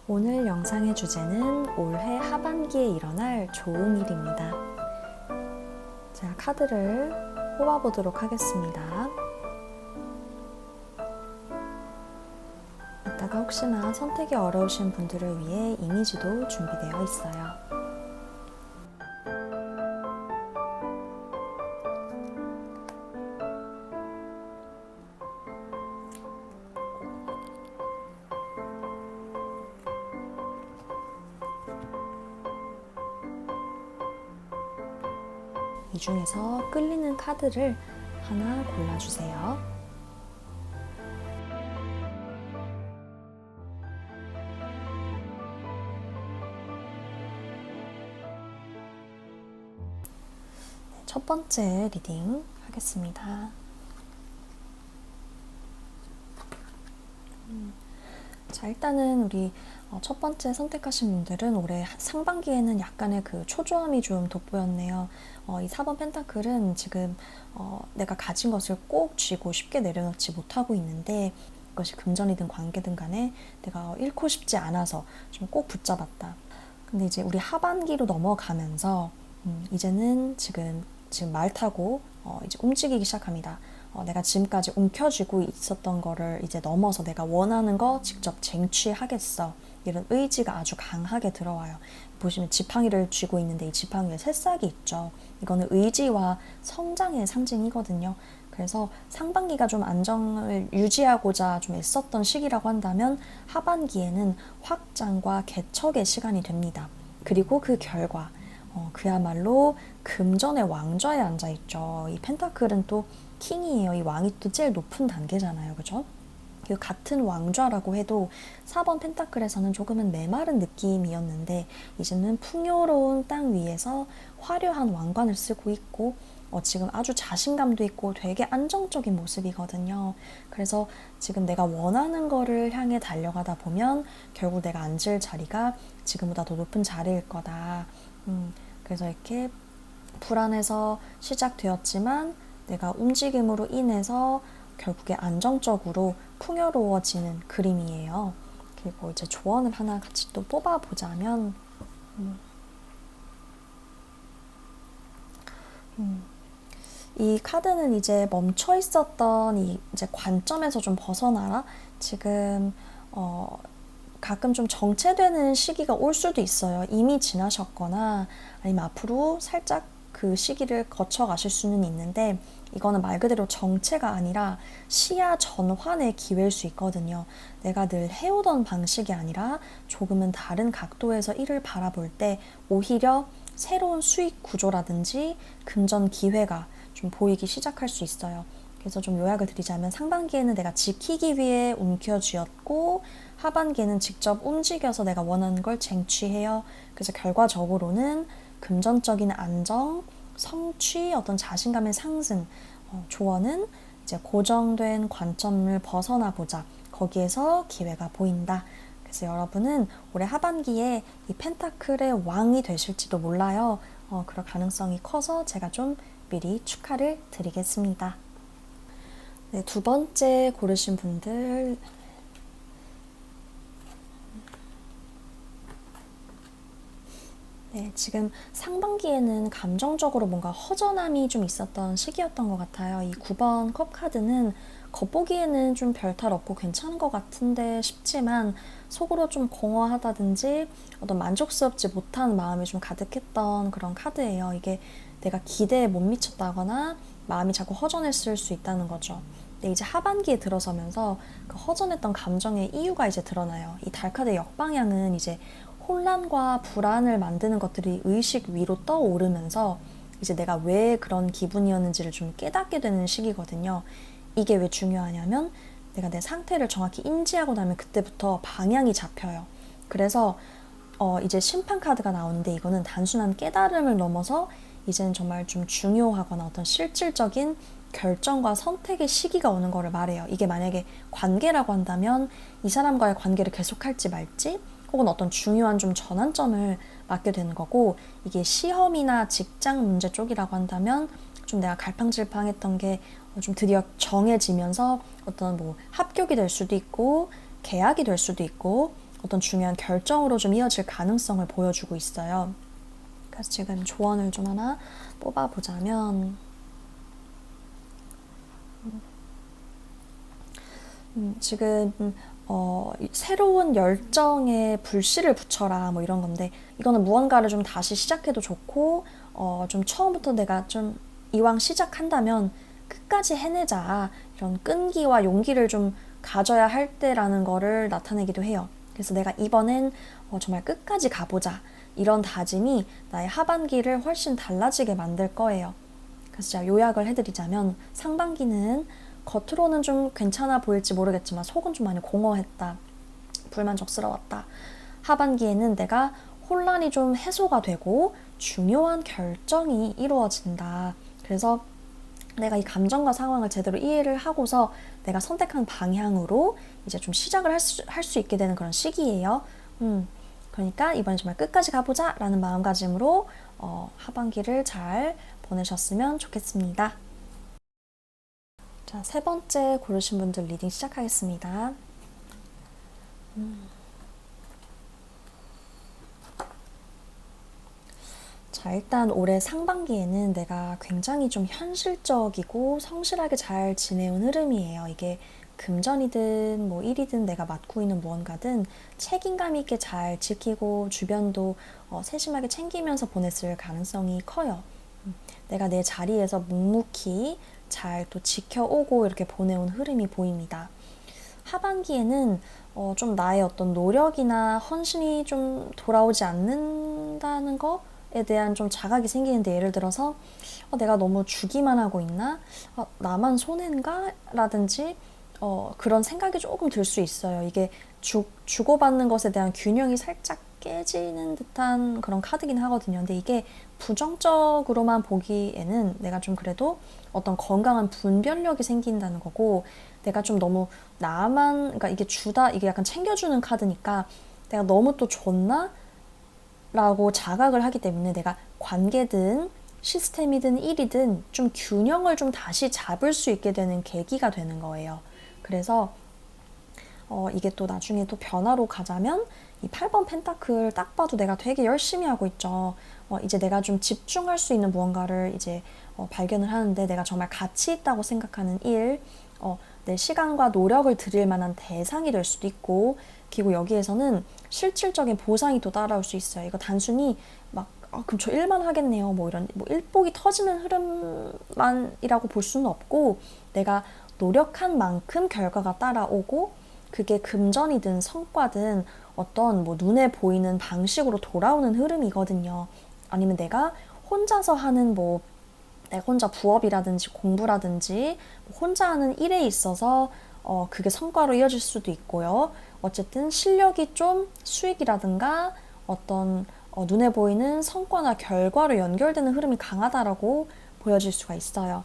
오늘 영상의 주제는 올해 하반기에 일어날 좋은 일입니다. 자, 카드를 뽑아보도록 하겠습니다. 이따가 혹시나 선택이 어려우신 분들을 위해 이미지도 준비되어 있어요. 이 중에서 끌리는 카드를 하나 골라주세요. 첫 번째 리딩 하겠습니다. 자, 일단은 우리 첫 번째 선택하신 분들은 올해 상반기에는 약간의 그 초조함이 좀 돋보였네요. 이 4번 펜타클은 지금 내가 가진 것을 꼭 쥐고 쉽게 내려놓지 못하고 있는데, 그것이 금전이든 관계든 간에 내가 잃고 싶지 않아서 좀 꼭 붙잡았다. 근데 이제 우리 하반기로 넘어가면서 이제는 지금 말 타고 이제 움직이기 시작합니다. 내가 지금까지 움켜쥐고 있었던 거를 이제 넘어서 내가 원하는 거 직접 쟁취하겠어. 이런 의지가 아주 강하게 들어와요. 보시면 지팡이를 쥐고 있는데 이 지팡이에 새싹이 있죠. 이거는 의지와 성장의 상징이거든요. 그래서 상반기가 좀 안정을 유지하고자 좀 애썼던 시기라고 한다면 하반기에는 확장과 개척의 시간이 됩니다. 그리고 그 결과 그야말로 금전의 왕좌에 앉아있죠. 이 펜타클은 또 킹이에요. 이 왕이 또 제일 높은 단계잖아요. 그죠? 같은 왕좌라고 해도 4번 펜타클에서는 조금은 메마른 느낌이었는데 이제는 풍요로운 땅 위에서 화려한 왕관을 쓰고 있고 지금 아주 자신감도 있고 되게 안정적인 모습이거든요. 그래서 지금 내가 원하는 거를 향해 달려가다 보면 결국 내가 앉을 자리가 지금보다 더 높은 자리일 거다. 그래서 이렇게 불안해서 시작되었지만 내가 움직임으로 인해서 결국에 안정적으로 풍요로워지는 그림이에요. 그리고 이제 조언을 하나 같이 또 뽑아보자면 이 카드는 이제 멈춰 있었던 이 이제 관점에서 좀 벗어나라. 지금 가끔 좀 정체되는 시기가 올 수도 있어요. 이미 지나셨거나 아니면 앞으로 살짝 그 시기를 거쳐 가실 수는 있는데 이거는 말 그대로 정체가 아니라 시야 전환의 기회일 수 있거든요. 내가 늘 해오던 방식이 아니라 조금은 다른 각도에서 일을 바라볼 때 오히려 새로운 수익 구조라든지 금전 기회가 좀 보이기 시작할 수 있어요. 그래서 좀 요약을 드리자면 상반기에는 내가 지키기 위해 움켜쥐었고 하반기에는 직접 움직여서 내가 원하는 걸 쟁취해요. 그래서 결과적으로는 금전적인 안정, 성취, 어떤 자신감의 상승, 조언은 이제 고정된 관점을 벗어나 보자. 거기에서 기회가 보인다. 그래서 여러분은 올해 하반기에 이 펜타클의 왕이 되실지도 몰라요. 그럴 가능성이 커서 제가 좀 미리 축하를 드리겠습니다. 네, 두 번째 고르신 분들 네, 지금 상반기에는 감정적으로 뭔가 허전함이 좀 있었던 시기였던 것 같아요. 이 9번 컵 카드는 겉보기에는 좀 별탈 없고 괜찮은 것 같은데 싶지만 속으로 좀 공허하다든지 어떤 만족스럽지 못한 마음이 좀 가득했던 그런 카드예요. 이게 내가 기대에 못 미쳤다거나 마음이 자꾸 허전했을 수 있다는 거죠. 근데 이제 하반기에 들어서면서 그 허전했던 감정의 이유가 이제 드러나요. 이 달카드의 역방향은 이제 혼란과 불안을 만드는 것들이 의식 위로 떠오르면서 이제 내가 왜 그런 기분이었는지를 좀 깨닫게 되는 시기거든요. 이게 왜 중요하냐면 내가 내 상태를 정확히 인지하고 나면 그때부터 방향이 잡혀요. 그래서 이제 심판 카드가 나오는데 이거는 단순한 깨달음을 넘어서 이제는 정말 좀 중요하거나 어떤 실질적인 결정과 선택의 시기가 오는 거를 말해요. 이게 만약에 관계라고 한다면 이 사람과의 관계를 계속할지 말지 혹은 어떤 중요한 좀 전환점을 맞게 되는 거고, 이게 시험이나 직장 문제 쪽이라고 한다면 좀 내가 갈팡질팡했던 게 좀 드디어 정해지면서 어떤 뭐 합격이 될 수도 있고 계약이 될 수도 있고 어떤 중요한 결정으로 좀 이어질 가능성을 보여주고 있어요. 그래서 지금 조언을 좀 하나 뽑아보자면, 지금 새로운 열정에 불씨를 붙여라 뭐 이런 건데, 이거는 무언가를 좀 다시 시작해도 좋고 좀 처음부터 내가 좀 이왕 시작한다면 끝까지 해내자, 이런 끈기와 용기를 좀 가져야 할 때라는 거를 나타내기도 해요. 그래서 내가 이번엔 정말 끝까지 가보자, 이런 다짐이 나의 하반기를 훨씬 달라지게 만들 거예요. 그래서 제가 요약을 해드리자면, 상반기는 겉으로는 좀 괜찮아 보일지 모르겠지만 속은 좀 많이 공허했다, 불만족스러웠다. 하반기에는 내가 혼란이 좀 해소가 되고 중요한 결정이 이루어진다. 그래서 내가 이 감정과 상황을 제대로 이해를 하고서 내가 선택한 방향으로 이제 좀 시작을 할 수 있게 되는 그런 시기예요. 그러니까 이번에 정말 끝까지 가보자 라는 마음가짐으로 하반기를 잘 보내셨으면 좋겠습니다. 자, 세 번째 고르신 분들 리딩 시작하겠습니다. 자, 일단 올해 상반기에는 내가 굉장히 좀 현실적이고 성실하게 잘 지내온 흐름이에요. 이게 금전이든 뭐 일이든 내가 맡고 있는 무언가든 책임감 있게 잘 지키고 주변도 세심하게 챙기면서 보냈을 가능성이 커요. 내가 내 자리에서 묵묵히 잘 또 지켜오고 이렇게 보내온 흐름이 보입니다. 하반기에는 좀 나의 어떤 노력이나 헌신이 좀 돌아오지 않는다는 거에 대한 좀 자각이 생기는데, 예를 들어서 내가 너무 주기만 하고 있나? 나만 손해인가? 라든지 그런 생각이 조금 들 수 있어요. 이게 주고받는 것에 대한 균형이 살짝 깨지는 듯한 그런 카드긴 하거든요. 근데 이게 부정적으로만 보기에는 내가 좀 그래도 어떤 건강한 분별력이 생긴다는 거고, 내가 좀 너무 그러니까 이게 이게 약간 챙겨주는 카드니까 내가 너무 또 줬나? 라고 자각을 하기 때문에 내가 관계든 시스템이든 일이든 좀 균형을 좀 다시 잡을 수 있게 되는 계기가 되는 거예요. 그래서 이게 또 나중에 또 변화로 가자면, 이 8번 펜타클 딱 봐도 내가 되게 열심히 하고 있죠. 이제 내가 좀 집중할 수 있는 무언가를 이제 발견을 하는데, 내가 정말 가치 있다고 생각하는 일, 내 시간과 노력을 들일 만한 대상이 될 수도 있고, 그리고 여기에서는 실질적인 보상이 또 따라올 수 있어요. 이거 단순히 막 그럼 저 일만 하겠네요, 뭐 이런 뭐 일복이 터지는 흐름만이라고 볼 수는 없고, 내가 노력한 만큼 결과가 따라오고, 그게 금전이든 성과든 어떤 뭐 눈에 보이는 방식으로 돌아오는 흐름이거든요. 아니면 내가 혼자서 하는 내가 혼자 부업이라든지 공부라든지 혼자 하는 일에 있어서 그게 성과로 이어질 수도 있고요. 어쨌든 실력이 좀 수익이라든가 어떤 눈에 보이는 성과나 결과로 연결되는 흐름이 강하다라고 보여질 수가 있어요.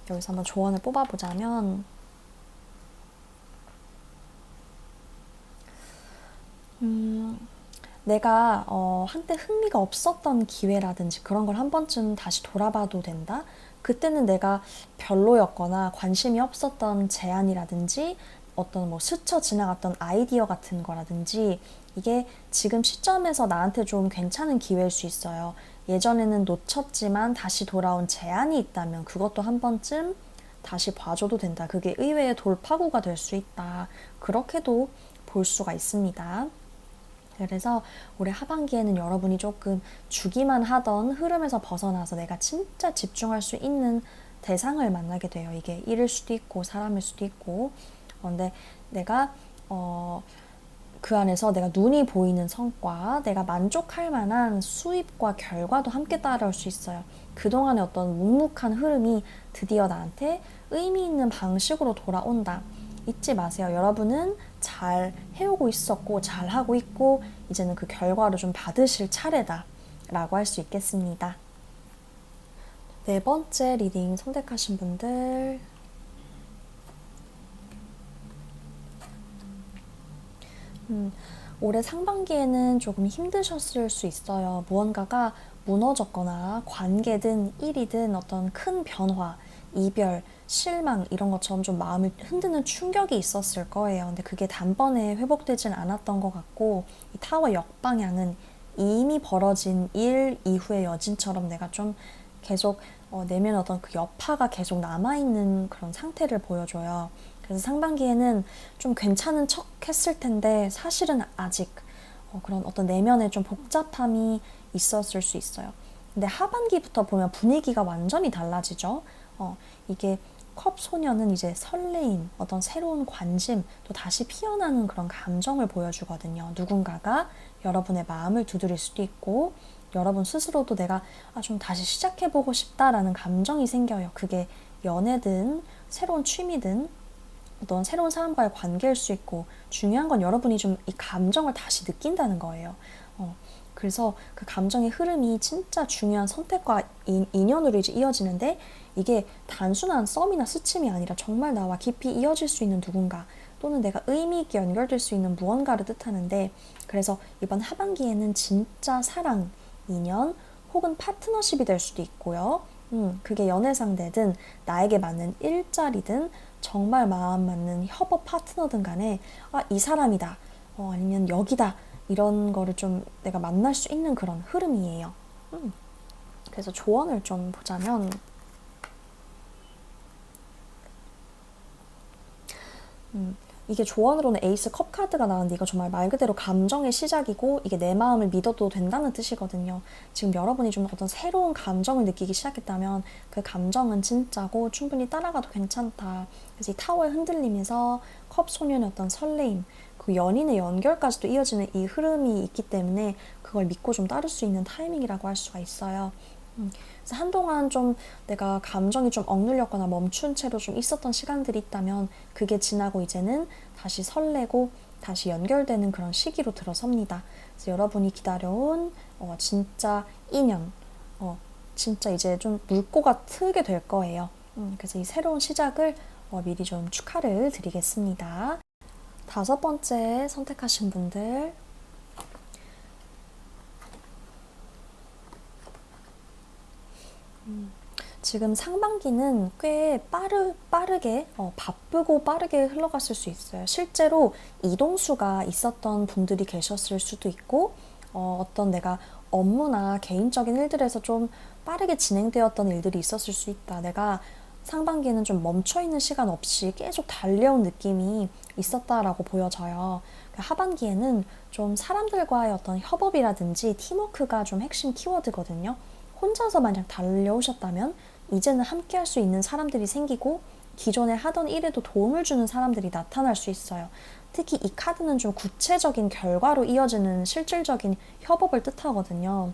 여기서 한번 조언을 뽑아보자면, 내가 한때 흥미가 없었던 기회라든지 그런 걸 한 번쯤 다시 돌아봐도 된다? 그때는 내가 별로였거나 관심이 없었던 제안이라든지 어떤 뭐 스쳐 지나갔던 아이디어 같은 거라든지, 이게 지금 시점에서 나한테 좀 괜찮은 기회일 수 있어요. 예전에는 놓쳤지만 다시 돌아온 제안이 있다면 그것도 한 번쯤 다시 봐줘도 된다. 그게 의외의 돌파구가 될 수 있다. 그렇게도 볼 수가 있습니다. 그래서 올해 하반기에는 여러분이 조금 주기만 하던 흐름에서 벗어나서 내가 진짜 집중할 수 있는 대상을 만나게 돼요. 이게 일일 수도 있고 사람일 수도 있고. 그런데 내가 그 안에서 내가 눈이 보이는 성과, 내가 만족할 만한 수입과 결과도 함께 따라올 수 있어요. 그동안의 어떤 묵묵한 흐름이 드디어 나한테 의미 있는 방식으로 돌아온다. 잊지 마세요. 여러분은 잘 해오고 있었고 잘 하고 있고, 이제는 그 결과를 좀 받으실 차례다 라고 할 수 있겠습니다. 네 번째 리딩 선택하신 분들, 올해 상반기에는 조금 힘드셨을 수 있어요. 무언가가 무너졌거나 관계든 일이든 어떤 큰 변화, 이별, 실망 이런 것처럼 좀 마음을 흔드는 충격이 있었을 거예요. 근데 그게 단번에 회복되진 않았던 것 같고 이 타워 역방향은 이미 벌어진 일 이후의 여진처럼 내가 좀 계속 내면 어떤 그 여파가 계속 남아있는 그런 상태를 보여줘요. 그래서 상반기에는 좀 괜찮은 척 했을 텐데 사실은 아직 그런 어떤 내면에 좀 복잡함이 있었을 수 있어요. 근데 하반기부터 보면 분위기가 완전히 달라지죠. 이게 컵 소녀는 이제 설레임, 어떤 새로운 관심, 또 다시 피어나는 그런 감정을 보여주거든요. 누군가가 여러분의 마음을 두드릴 수도 있고, 여러분 스스로도 내가 좀 다시 시작해보고 싶다라는 감정이 생겨요. 그게 연애든 새로운 취미든 어떤 새로운 사람과의 관계일 수 있고, 중요한 건 여러분이 좀 이 감정을 다시 느낀다는 거예요. 그래서 그 감정의 흐름이 진짜 중요한 선택과 인연으로 이제 이어지는데, 이게 단순한 썸이나 스침이 아니라 정말 나와 깊이 이어질 수 있는 누군가, 또는 내가 의미 있게 연결될 수 있는 무언가를 뜻하는데, 그래서 이번 하반기에는 진짜 사랑, 인연 혹은 파트너십이 될 수도 있고요. 그게 연애 상대든 나에게 맞는 일자리든 정말 마음 맞는 협업 파트너든 간에 이 사람이다, 아니면 여기다, 이런 거를 좀 내가 만날 수 있는 그런 흐름이에요. 그래서 조언을 좀 보자면, 이게 조언으로는 에이스 컵 카드가 나왔는데, 이거 정말 말 그대로 감정의 시작이고 이게 내 마음을 믿어도 된다는 뜻이거든요. 지금 여러분이 좀 어떤 새로운 감정을 느끼기 시작했다면 그 감정은 진짜고 충분히 따라가도 괜찮다. 그래서 이 타워의 흔들림에서 컵 소년의 어떤 설레임, 그 연인의 연결까지도 이어지는 이 흐름이 있기 때문에 그걸 믿고 좀 따를 수 있는 타이밍이라고 할 수가 있어요. 그래서 한동안 좀 내가 감정이 좀 억눌렸거나 멈춘 채로 좀 있었던 시간들이 있다면 그게 지나고 이제는 다시 설레고 다시 연결되는 그런 시기로 들어섭니다. 그래서 여러분이 기다려온 진짜 인연, 진짜 이제 좀 물꼬가 트게 될 거예요. 그래서 이 새로운 시작을 미리 좀 축하를 드리겠습니다. 5번째 선택하신 분들, 지금 상반기는 꽤 빠르게, 바쁘고 빠르게 흘러갔을 수 있어요. 실제로 이동수가 있었던 분들이 계셨을 수도 있고, 어떤 내가 업무나 개인적인 일들에서 좀 빠르게 진행되었던 일들이 있었을 수 있다. 내가 상반기에는 좀 멈춰있는 시간 없이 계속 달려온 느낌이 있었다라고 보여져요. 하반기에는 좀 사람들과의 어떤 협업이라든지 팀워크가 좀 핵심 키워드거든요. 혼자서 만약 달려오셨다면 이제는 함께 할 수 있는 사람들이 생기고 기존에 하던 일에도 도움을 주는 사람들이 나타날 수 있어요. 특히 이 카드는 좀 구체적인 결과로 이어지는 실질적인 협업을 뜻하거든요.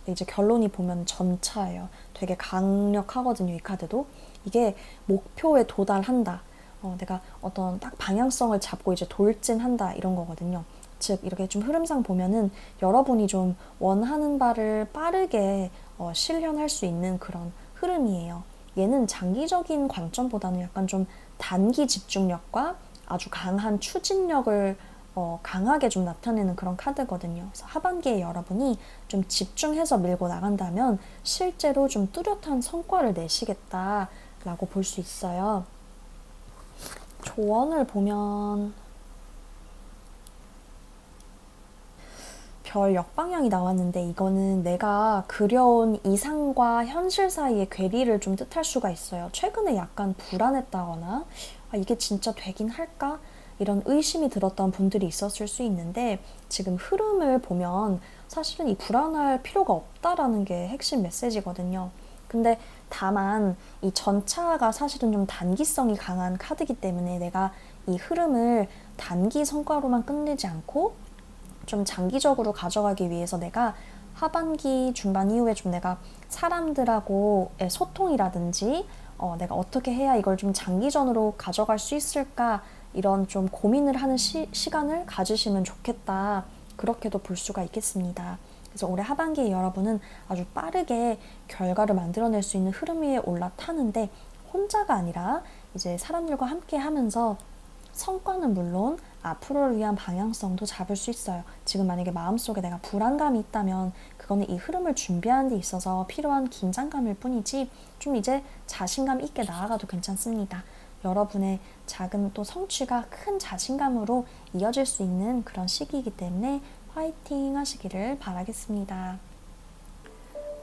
이제 결론이 보면 전차예요. 되게 강력하거든요, 이 카드도. 이게 목표에 도달한다. 내가 어떤 딱 방향성을 잡고 이제 돌진한다, 이런 거거든요. 즉 이렇게 좀 흐름상 보면은 여러분이 좀 원하는 바를 빠르게 실현할 수 있는 그런 흐름이에요. 얘는 장기적인 관점보다는 약간 좀 단기 집중력과 아주 강한 추진력을 강하게 좀 나타내는 그런 카드거든요. 그래서 하반기에 여러분이 좀 집중해서 밀고 나간다면 실제로 좀 뚜렷한 성과를 내시겠다라고 볼 수 있어요. 조언을 보면 별 역방향이 나왔는데, 이거는 내가 그려온 이상과 현실 사이의 괴리를 좀 뜻할 수가 있어요. 최근에 약간 불안했다거나 이게 진짜 되긴 할까? 이런 의심이 들었던 분들이 있었을 수 있는데, 지금 흐름을 보면 사실은 이 불안할 필요가 없다라는 게 핵심 메시지거든요. 근데 다만 이 전차가 사실은 좀 단기성이 강한 카드이기 때문에 내가 이 흐름을 단기 성과로만 끝내지 않고 좀 장기적으로 가져가기 위해서 내가 하반기 중반 이후에 좀 내가 사람들하고의 소통이라든지 내가 어떻게 해야 이걸 좀 장기전으로 가져갈 수 있을까, 이런 좀 고민을 하는 시간을 가지시면 좋겠다, 그렇게도 볼 수가 있겠습니다. 그래서 올해 하반기에 여러분은 아주 빠르게 결과를 만들어낼 수 있는 흐름 위에 올라타는데, 혼자가 아니라 이제 사람들과 함께 하면서 성과는 물론 앞으로를 위한 방향성도 잡을 수 있어요. 지금 만약에 마음속에 내가 불안감이 있다면 그거는 이 흐름을 준비하는 데 있어서 필요한 긴장감일 뿐이지 좀 이제 자신감 있게 나아가도 괜찮습니다. 여러분의 작은 또 성취가 큰 자신감으로 이어질 수 있는 그런 시기이기 때문에 화이팅 하시기를 바라겠습니다.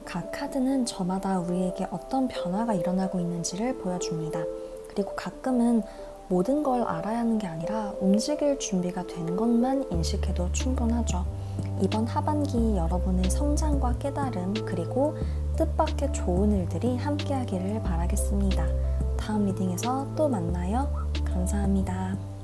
각 카드는 저마다 우리에게 어떤 변화가 일어나고 있는지를 보여줍니다. 그리고 가끔은 모든 걸 알아야 하는 게 아니라 움직일 준비가 된 것만 인식해도 충분하죠. 이번 하반기 여러분의 성장과 깨달음 그리고 뜻밖의 좋은 일들이 함께하기를 바라겠습니다. 다음 리딩에서 또 만나요. 감사합니다.